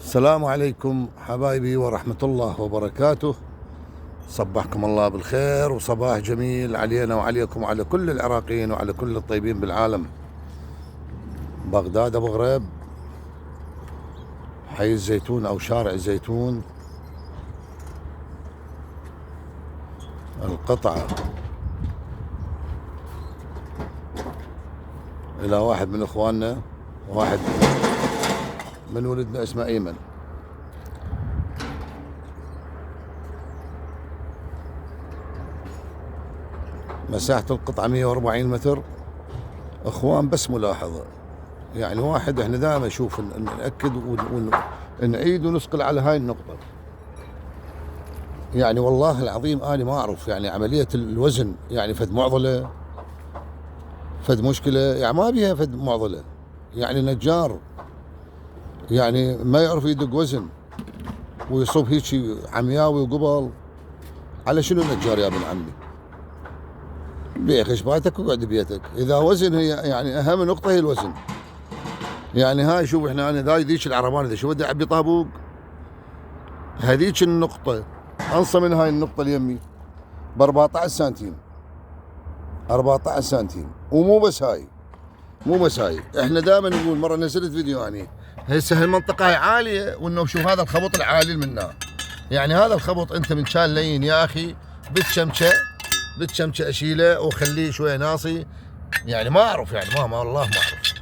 السلام عليكم حبايبي ورحمة الله وبركاته. صبحكم الله بالخير وصباح جميل علينا وعليكم وعلى كل العراقيين وعلى كل الطيبين بالعالم. بغداد أبو غريب، حي الزيتون أو شارع الزيتون. القطعة إلى واحد من إخواننا، واحد من ولدنا اسمه أيمن. مساحة القطعة 140 متر. اخوان بس ملاحظة، يعني واحد احنا دائما نشوف نأكد ونعيد ونسقل على هاي النقطة. يعني والله العظيم أنا ما أعرف يعني عملية الوزن، يعني فد معضلة فد مشكلة، يعني ما بيها فد معضلة. يعني نجار يعني ما يعرف يدق وزن ويصب هيك عمياوي وقبل. على شنو نجار يا ابن عمي؟ بيع خشباتك وقعد بيتك. اذا وزن هي يعني اهم نقطة هي الوزن. يعني هاي شوف احنا انا ذيك العربان اذا شو بدي اعبي طابوق، هذيك النقطة انصى من هاي النقطة اليمي ب 14 سنتيم. 14 سنتيم. ومو بس هاي، مو بس هاي، احنا دائما نقول، مرة نزلت فيديو يعني هسه هالمنطقة هاي عالية، وانه شوف هذا الخبط العالي منها. يعني هذا الخبط انت من كان لين يا اخي بالشمشة اشيله واخليه شويه ناصي. يعني ما اعرف، يعني ما والله ما اعرف.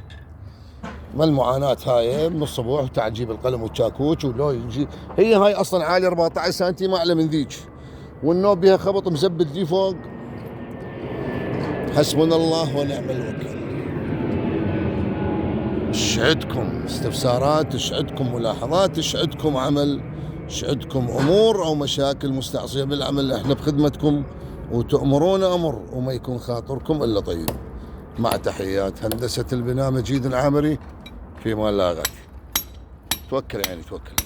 ما المعاناة هاي من الصبح وتعال تجيب القلم والشاكوش ولو يجي. هي هاي اصلا عالية 14 سنتي ما اعلى من ذيك، والنوب بها خبط مزبد دي فوق. حسبنا الله ونعم الوكيل. شعدكم استفسارات، شعدكم ملاحظات، شعدكم عمل، شعدكم امور او مشاكل مستعصية بالعمل. احنا بخدمتكم وتأمرون أمر وما يكون خاطركم إلا طيب. مع تحيات هندسة البناء مجيد العامري، في مال لا غد. توكل يعني توكل.